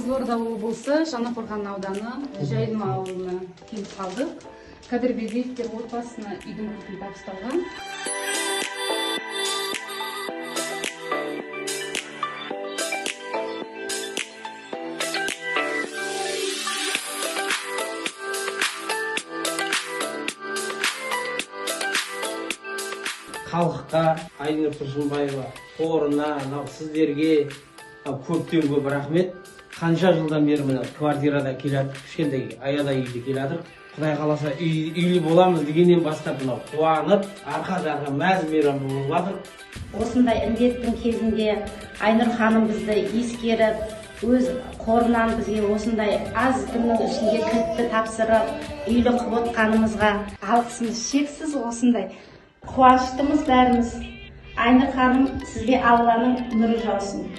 Қызылорда облысы, Жаңақорған ауданы, Жайылма ауылына келіп қалдық. Кадырбекеевтер отбасына үйдің кілтін табысталған. Халыққа, Айнұр Тұрсынбаева қорына, сіздерге көптен көп рахмет. Қанша жылдан бері мына квартирада келатыр, кішкентай аядай үйде келатыр. Құдай қаласа үйлі боламыз дегеннен бастап қуанып, арқа-жарқа мәз-мейрам болып жатыр. Осындай індеттің кезінде Айнұр ханым бізді ескеріп, өз қорынан бізге осындай аз күннің ішінде кілтті тапсырып, үйлі қылып отқанымызға алғысымыз шексіз. Осындай қуаныштымыз бәріміз. Айнұр ханым, сізге Алланың нұры жаусын.